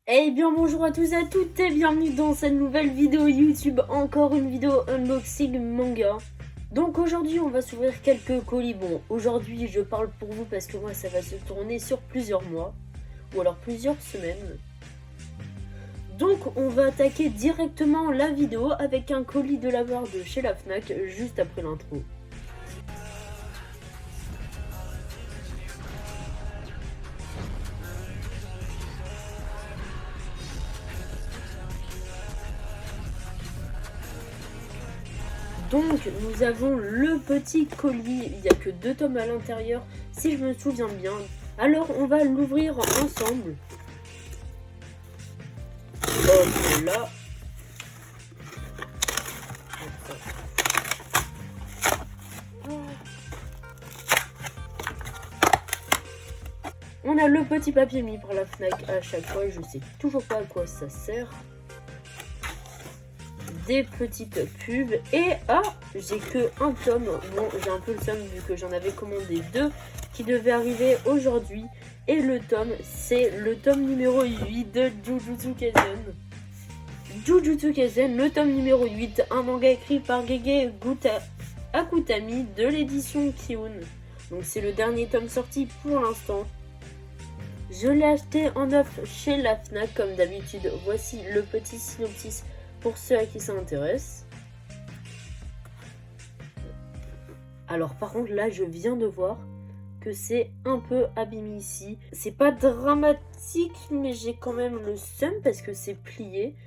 Eh bien bonjour à tous et à toutes et bienvenue dans cette nouvelle vidéo YouTube, encore une vidéo unboxing manga. Donc aujourd'hui on va s'ouvrir quelques colis. Bon, aujourd'hui je parle pour vous parce que moi ça va se tourner sur plusieurs mois, ou alors plusieurs semaines. Donc on va attaquer directement la vidéo avec un colis de la part de chez la Fnac juste après l'intro. Donc nous avons le petit colis, il n'y a que 2 tomes à l'intérieur si je me souviens bien. Alors on va l'ouvrir ensemble. Hop là. On a le petit papier mis par la Fnac à chaque fois, je sais toujours pas à quoi ça sert. Des petites pubs et j'ai que un tome. Bon, j'ai un peu le seum vu que j'en avais commandé 2 qui devaient arriver aujourd'hui. Et le tome, c'est le tome numéro 8 de Jujutsu Kaisen. Jujutsu Kaisen, le tome numéro 8, un manga écrit par Gege Akutami de l'édition Kiun. Donc c'est le dernier tome sorti pour l'instant. Je l'ai acheté en offre chez la Fnac comme d'habitude. Voici le petit synopsis pour ceux à qui ça intéresse. Alors par contre là je viens de voir que c'est un peu abîmé ici. C'est pas dramatique mais j'ai quand même le seum parce que c'est plié.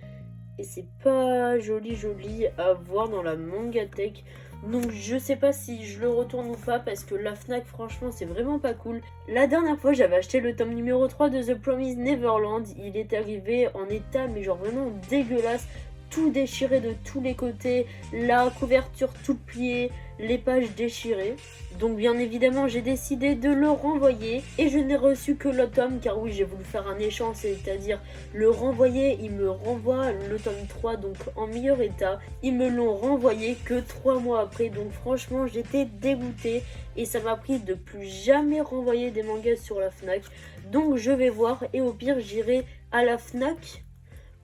Et c'est pas joli à voir dans la mangatech. Donc je sais pas si je le retourne ou pas parce que la Fnac franchement c'est vraiment pas cool. La dernière fois j'avais acheté le tome numéro 3 de The Promised Neverland. Il est arrivé en état mais genre vraiment dégueulasse. Tout déchiré de tous les côtés, la couverture toute pliée, les pages déchirées. Donc bien évidemment j'ai décidé de le renvoyer et je n'ai reçu que le tome car oui j'ai voulu faire un échange, c'est-à-dire le renvoyer, ils me renvoient le tome 3 donc en meilleur état. Ils me l'ont renvoyé que 3 mois après donc franchement j'étais dégoûtée et ça m'a pris de plus jamais renvoyer des mangas sur la Fnac. Donc je vais voir et au pire j'irai à la Fnac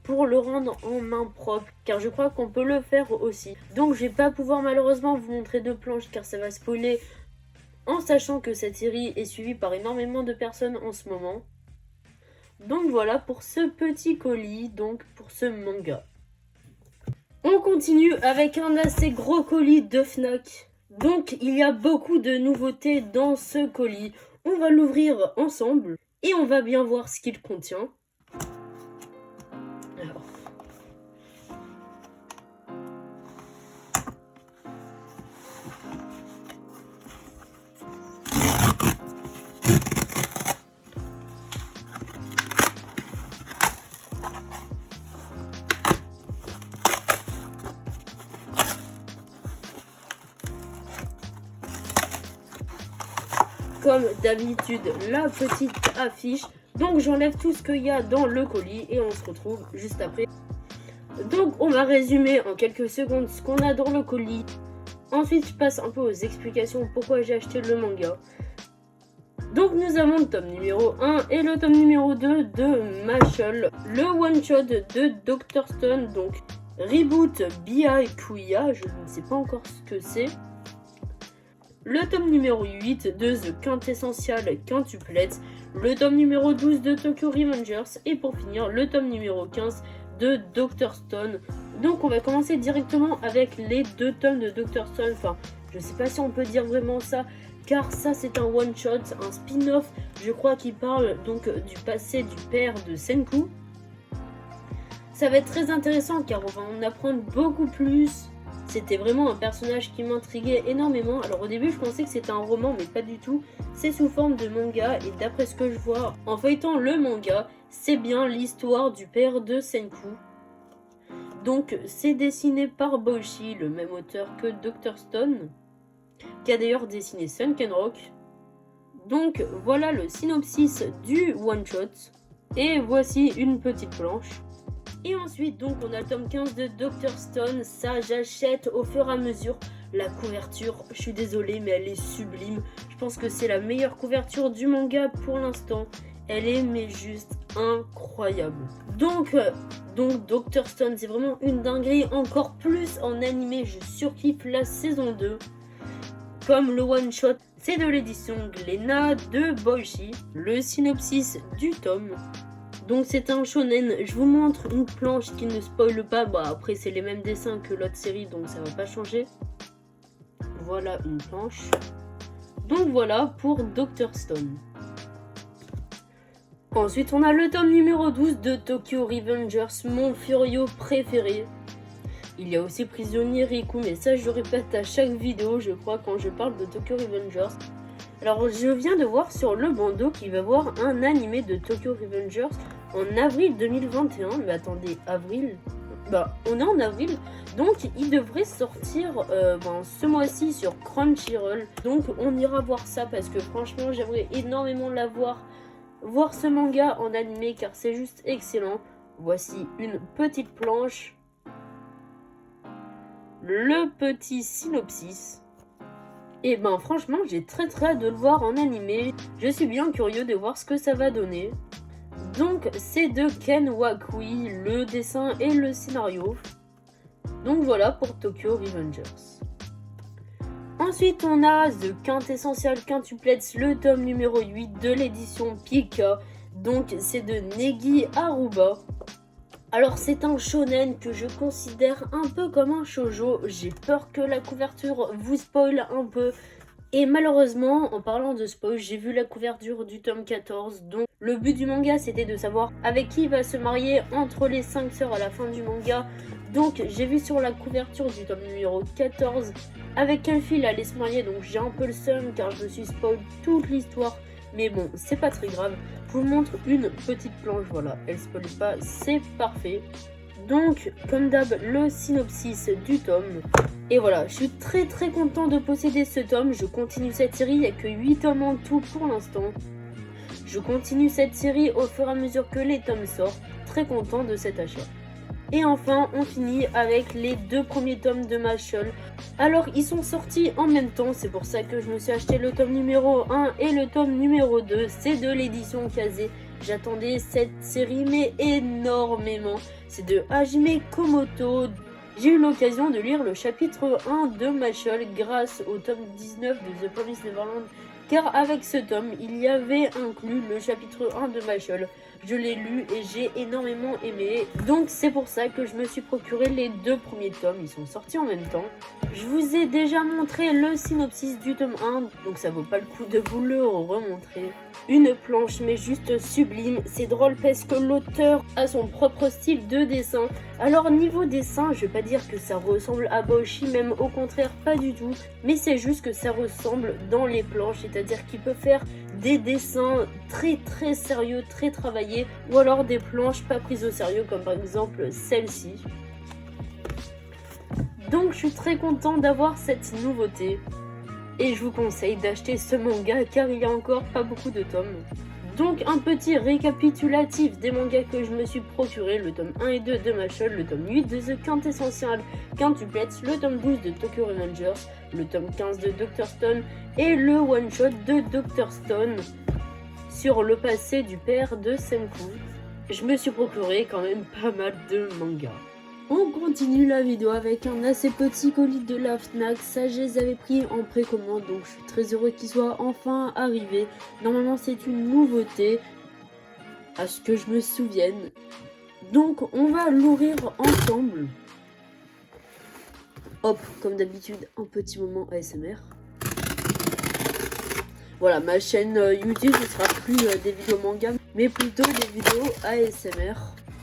pour le rendre en main propre car je crois qu'on peut le faire aussi. Donc je vais pas pouvoir malheureusement vous montrer de planches car ça va spoiler en sachant que cette série est suivie par énormément de personnes en ce moment. Donc voilà pour ce petit colis, donc pour ce manga. On continue avec un assez gros colis de Fnac. Donc il y a beaucoup de nouveautés dans ce colis. On va l'ouvrir ensemble et on va bien voir ce qu'il contient. Alors. Comme d'habitude, la petite affiche. Donc j'enlève tout ce qu'il y a dans le colis et on se retrouve juste après. Donc on va résumer en quelques secondes ce qu'on a dans le colis. Ensuite je passe un peu aux explications pourquoi j'ai acheté le manga. Donc nous avons le tome numéro 1 et le tome numéro 2 de Mashle, le one-shot de Dr. Stone, donc Reboot Bia et Kuya, je ne sais pas encore ce que c'est. Le tome numéro 8 de The Quintessential Quintuplet, le tome numéro 12 de Tokyo Revengers et pour finir le tome numéro 15 de Dr. Stone. Donc on va commencer directement avec les 2 tomes de Dr. Stone, enfin je sais pas si on peut dire vraiment ça car ça c'est un one shot, un spin-off je crois qui parle donc du passé du père de Senku. Ça va être très intéressant car on va en apprendre beaucoup plus. C'était vraiment un personnage qui m'intriguait énormément. Alors au début je pensais que c'était un roman mais pas du tout. C'est sous forme de manga et d'après ce que je vois en feuilletant le manga, c'est bien l'histoire du père de Senku. Donc c'est dessiné par Boichi, le même auteur que Dr. Stone, qui a d'ailleurs dessiné Sunken Rock. Donc voilà le synopsis du one shot. Et voici une petite planche. Et ensuite, donc, on a le tome 15 de Dr. Stone. Ça, j'achète au fur et à mesure. La couverture, je suis désolée, mais elle est sublime. Je pense que c'est la meilleure couverture du manga pour l'instant. Elle est mais juste incroyable. Donc Dr. Stone, c'est vraiment une dinguerie. Encore plus en animé, je surkiffe la saison 2. Comme le one shot, c'est de l'édition Glénat de Boichi. Le synopsis du tome. Donc c'est un shonen, je vous montre une planche qui ne spoile pas. Bah après c'est les mêmes dessins que l'autre série, donc ça va pas changer. Voilà une planche. Donc voilà pour Dr. Stone. Ensuite on a le tome numéro 12 de Tokyo Revengers, mon Furio préféré. Il y a aussi Prisonnier Riku, mais ça je répète à chaque vidéo je crois quand je parle de Tokyo Revengers. Alors je viens de voir sur le bandeau qu'il va y avoir un animé de Tokyo Revengers en avril 2021. Mais attendez, avril? Bah on est en avril, donc il devrait sortir ce mois-ci sur Crunchyroll. Donc on ira voir ça parce que franchement j'aimerais énormément voir ce manga en animé car c'est juste excellent. Voici une petite planche. Le petit synopsis. Et ben franchement j'ai très hâte de le voir en animé. Je suis bien curieux de voir ce que ça va donner. Donc c'est de Ken Wakui, le dessin et le scénario. Donc voilà pour Tokyo Revengers. Ensuite on a The Quintessential Quintuplets, le tome numéro 8 de l'édition Pika. Donc c'est de Negi Aruba. Alors c'est un shonen que je considère un peu comme un shoujo. J'ai peur que la couverture vous spoil un peu. Et malheureusement, en parlant de spoil, j'ai vu la couverture du tome 14. Donc le but du manga c'était de savoir avec qui il va se marier entre les 5 sœurs à la fin du manga. Donc j'ai vu sur la couverture du tome numéro 14 avec quelle fille il allait se marier. Donc j'ai un peu le seum car je me suis spoil toute l'histoire. Mais bon, c'est pas très grave. Je vous montre une petite planche, voilà, elle spoil pas, c'est parfait. Donc, comme d'hab, le synopsis du tome. Et voilà, je suis très content de posséder ce tome. Je continue cette série, il n'y a que 8 tomes en tout pour l'instant. Je continue cette série au fur et à mesure que les tomes sortent. Très content de cet achat. Et enfin, on finit avec les 2 premiers tomes de Mashle. Alors, ils sont sortis en même temps, c'est pour ça que je me suis acheté le tome numéro 1 et le tome numéro 2. C'est de l'édition Kazé. J'attendais cette série, mais énormément. C'est de Hajime Komoto. J'ai eu l'occasion de lire le chapitre 1 de Mashle grâce au tome 19 de The Promised Neverland. Car avec ce tome, il y avait inclus le chapitre 1 de Mashle. Je l'ai lu et j'ai énormément aimé. Donc c'est pour ça que je me suis procuré les 2 premiers tomes. Ils sont sortis en même temps. Je vous ai déjà montré le synopsis du tome 1. Donc ça vaut pas le coup de vous le remontrer. Une planche mais juste sublime. C'est drôle parce que l'auteur a son propre style de dessin. Alors niveau dessin, je vais pas dire que ça ressemble à Boichi, même au contraire pas du tout. Mais c'est juste que ça ressemble dans les planches. C'est-à-dire qu'il peut faire des dessins très sérieux, très travaillés, ou alors des planches pas prises au sérieux comme par exemple celle-ci. Donc je suis très content d'avoir cette nouveauté et je vous conseille d'acheter ce manga car il y a encore pas beaucoup de tomes. Donc un petit récapitulatif des mangas que je me suis procuré, le tome 1 et 2 de Mashle, le tome 8 de The Quintessential Quintuplets, le tome 12 de Tokyo Revengers, le tome 15 de Dr. Stone et le one shot de Dr. Stone sur le passé du père de Senku. Je me suis procuré quand même pas mal de mangas. On continue la vidéo avec un assez petit colis de la Fnac. Ça, je les avais pris en précommande, donc je suis très heureux qu'il soit enfin arrivé. Normalement, c'est une nouveauté, à ce que je me souvienne. Donc, on va l'ouvrir ensemble. Hop, comme d'habitude, un petit moment ASMR. Voilà, ma chaîne YouTube, ce sera plus des vidéos manga, mais plutôt des vidéos ASMR.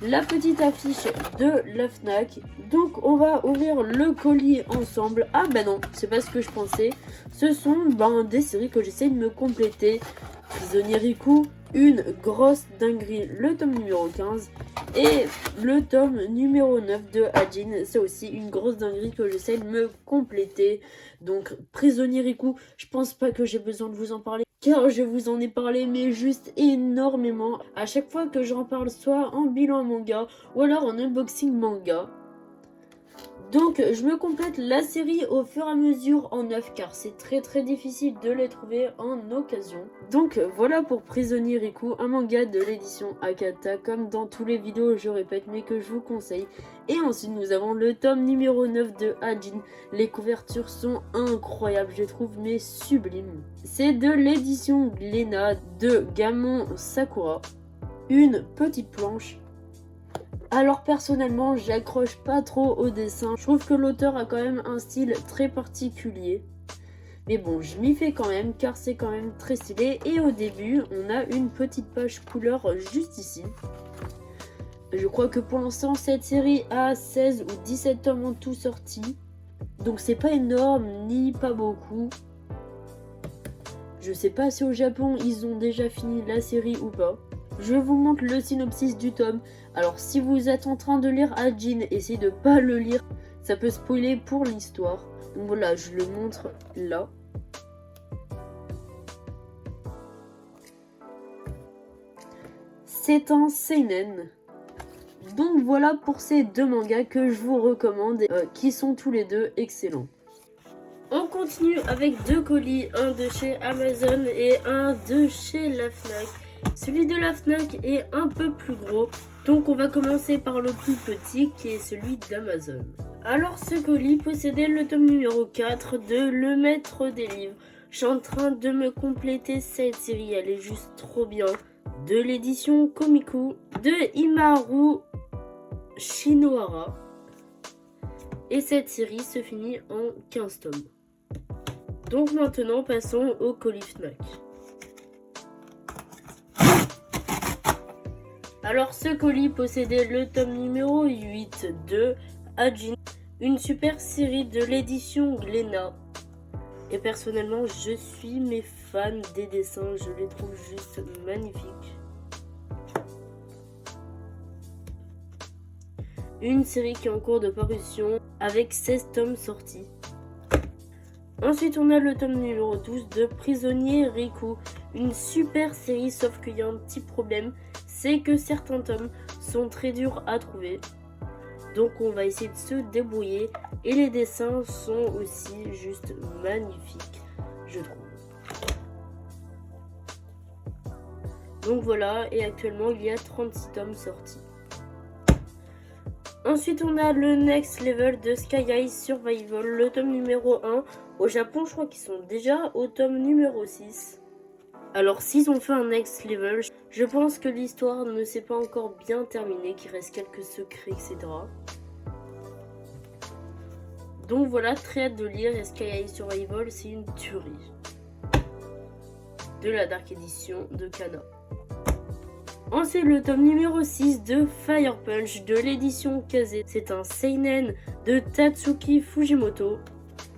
La petite affiche de la Fnac. Donc on va ouvrir le colis ensemble. Ah ben non, c'est pas ce que je pensais. Ce sont des séries que j'essaie de me compléter. Prisonnier Riku, une grosse dinguerie, le tome numéro 15. Et le tome numéro 9 de Hajin, c'est aussi une grosse dinguerie que j'essaie de me compléter. Donc Prisonnier Riku, je pense pas que j'ai besoin de vous en parler, car je vous en ai parlé mais juste énormément. À chaque fois que j'en parle, soit en bilan manga ou alors en unboxing manga. Donc je me complète la série au fur et à mesure en neuf car c'est très difficile de les trouver en occasion. Donc voilà pour Prisonnier Riku, un manga de l'édition Akata, comme dans tous les vidéos je répète mais que je vous conseille. Et ensuite nous avons le tome numéro 9 de Hajin. Les couvertures sont incroyables, je les trouve mais sublimes. C'est de l'édition Glénat de Gamon Sakura. Une petite planche. Alors personnellement, j'accroche pas trop au dessin. Je trouve que l'auteur a quand même un style très particulier. Mais bon, je m'y fais quand même car c'est quand même très stylé. Et au début, on a une petite page couleur juste ici. Je crois que pour l'instant, cette série a 16 ou 17 tomes en tout sortis. Donc c'est pas énorme ni pas beaucoup. Je sais pas si au Japon, ils ont déjà fini la série ou pas. Je vous montre le synopsis du tome. Alors si vous êtes en train de lire Hajin, essayez de pas le lire, ça peut spoiler pour l'histoire. Donc voilà, je le montre là. C'est un seinen. Donc voilà pour ces deux mangas que je vous recommande, qui sont tous les deux excellents. On continue avec deux colis, un de chez Amazon et un de chez la Fnac. Celui de la Fnac est un peu plus gros, donc on va commencer par le plus petit qui est celui d'Amazon. Alors ce colis possédait le tome numéro 4 de Le Maître des Livres. Je suis en train de me compléter cette série, elle est juste trop bien. De l'édition Komiku de Imaru Shinohara. Et cette série se finit en 15 tomes. Donc maintenant passons au colis Fnac. Alors ce colis possédait le tome numéro 8 de Hajin, une super série de l'édition Glénat. Et personnellement je suis mes fans des dessins, je les trouve juste magnifiques. Une série qui est en cours de parution avec 16 tomes sortis. Ensuite on a le tome numéro 12 de Prisonnier Riku, une super série sauf qu'il y a un petit problème, c'est que certains tomes sont très durs à trouver. Donc on va essayer de se débrouiller et les dessins sont aussi juste magnifiques, je trouve. Donc voilà, et actuellement il y a 36 tomes sortis. Ensuite on a le Next Level de Sky High Survival, le tome numéro 1. Au Japon je crois qu'ils sont déjà au tome numéro 6. Alors s'ils ont fait un Next Level, je pense que l'histoire ne s'est pas encore bien terminée, qu'il reste quelques secrets, etc. Donc voilà, très hâte de lire, et Sky High Survival c'est une tuerie. De la Dark Edition de Kana. Ensuite le tome numéro 6 de Fire Punch de l'édition Kaze. C'est un seinen de Tatsuki Fujimoto.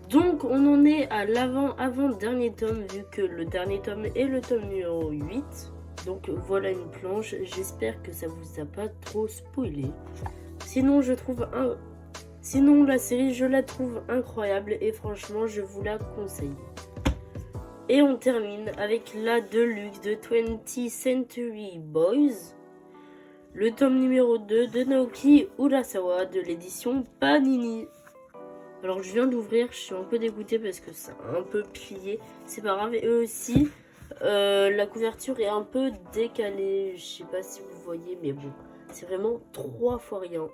Donc on en est à l'avant-dernier tome vu que le dernier tome est le tome numéro 8. Donc voilà une planche, j'espère que ça vous a pas trop spoilé. Sinon la série je la trouve incroyable et franchement je vous la conseille. Et on termine avec la Deluxe de 20th Century Boys. Le tome numéro 2 de Naoki Urasawa de l'édition Panini. Alors je viens d'ouvrir, je suis un peu dégoûtée parce que c'est un peu plié. C'est pas grave, et eux aussi, la couverture est un peu décalée. Je sais pas si vous voyez, mais bon, c'est vraiment 3 fois rien.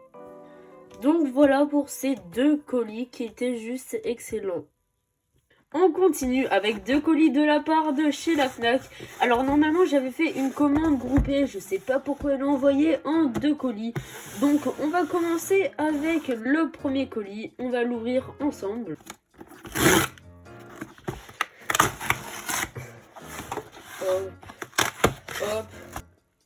Donc voilà pour ces deux colis qui étaient juste excellents. On continue avec deux colis de la part de chez la Fnac. Alors normalement j'avais fait une commande groupée, je sais pas pourquoi elle l'a envoyé en deux colis. Donc on va commencer avec le premier colis, on va l'ouvrir ensemble. Hop, hop.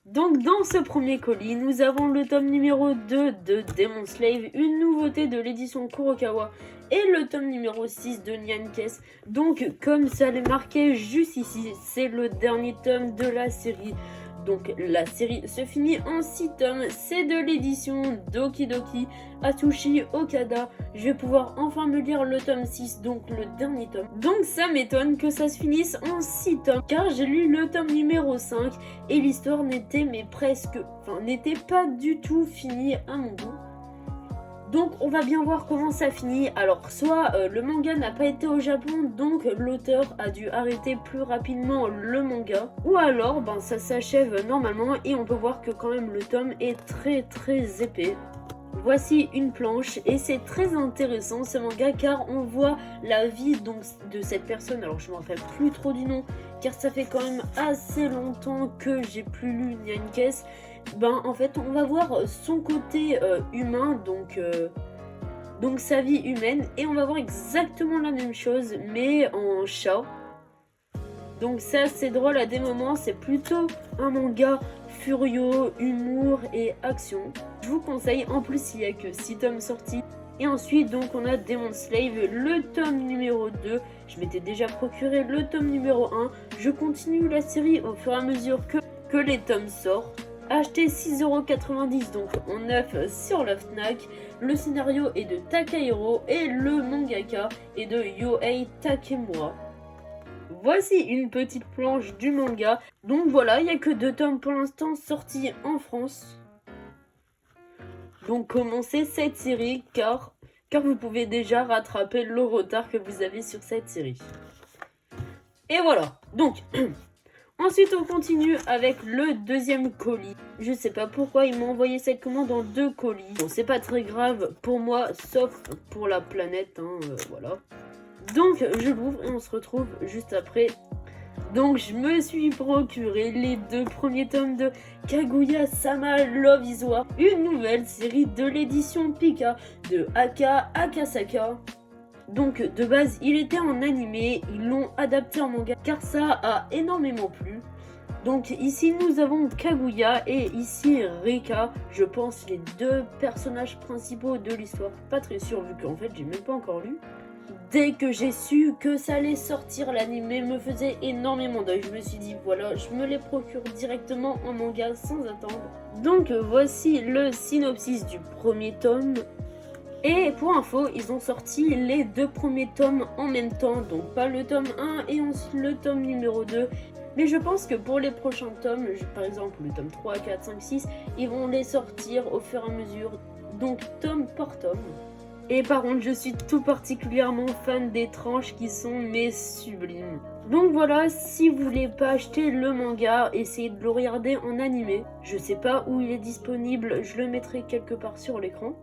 Donc dans ce premier colis, nous avons le tome numéro 2 de Demon Slave, une nouveauté de l'édition Kurokawa, et le tome numéro 6 de Nyankes. Donc comme ça l'est marqué juste ici, c'est le dernier tome de la série. Donc la série se finit en 6 tomes, c'est de l'édition Doki Doki Atsushi Okada. Je vais pouvoir enfin me lire le tome 6, donc le dernier tome. Donc ça m'étonne que ça se finisse en 6 tomes, car j'ai lu le tome numéro 5 et l'histoire n'était pas du tout finie à mon goût. Donc on va bien voir comment ça finit. Alors soit le manga n'a pas été au Japon, donc l'auteur a dû arrêter plus rapidement le manga, ou alors ben, ça s'achève normalement et on peut voir que quand même le tome est très épais. Voici une planche et c'est très intéressant ce manga car on voit la vie donc de cette personne. Alors je m'en rappelle plus trop du nom car ça fait quand même assez longtemps que j'ai plus lu Nyan Caisse. Ben en fait on va voir son côté humain, donc sa vie humaine, et on va voir exactement la même chose mais en chat. Donc ça c'est drôle à des moments, c'est plutôt un manga furio, humour et action. Je vous conseille, en plus il n'y a que 6 tomes sortis. Et ensuite donc on a Demon Slave, le tome numéro 2. Je m'étais déjà procuré le tome numéro 1. Je continue la série au fur et à mesure que les tomes sortent. Acheté 6,90€ donc en neuf sur la Fnac. Le scénario est de Takahiro et le mangaka est de Yohei Takemura. Voici une petite planche du manga. Donc voilà, il n'y a que 2 tomes pour l'instant sortis en France. Donc commencez cette série car vous pouvez déjà rattraper le retard que vous avez sur cette série. Et voilà, donc ensuite on continue avec le deuxième colis. Je sais pas pourquoi ils m'ont envoyé cette commande en 2 colis. Bon, c'est pas très grave pour moi, sauf pour la planète, voilà. Donc je l'ouvre et on se retrouve juste après. Donc je me suis procuré les 2 premiers tomes de Kaguya-sama Love is War, une nouvelle série de l'édition Pika de Aka Akasaka. Donc de base il était en animé, ils l'ont adapté en manga car ça a énormément plu. Donc ici nous avons Kaguya et ici Rika, je pense les 2 personnages principaux de l'histoire. Pas très sûr vu qu'en fait j'ai même pas encore lu. Dès que j'ai su que ça allait sortir, l'anime me faisait énormément d'œil. Je me suis dit voilà, je me les procure directement en manga sans attendre. Donc voici le synopsis du premier tome. Et pour info, ils ont sorti les 2 premiers tomes en même temps. Donc pas le tome 1 et ensuite le tome numéro 2. Mais je pense que pour les prochains tomes, par exemple le tome 3, 4, 5, 6, ils vont les sortir au fur et à mesure. Donc tome par tome. Et par contre, je suis tout particulièrement fan des tranches qui sont mais sublimes. Donc voilà, si vous voulez pas acheter le manga, essayez de le regarder en animé. Je sais pas où il est disponible, je le mettrai quelque part sur l'écran.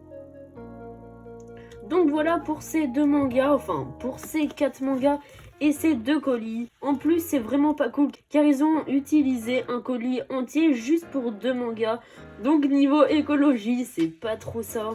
Donc voilà pour ces 2 mangas, enfin pour ces 4 mangas et ces 2 colis. En plus c'est vraiment pas cool car ils ont utilisé un colis entier juste pour 2 mangas. Donc niveau écologie c'est pas trop ça.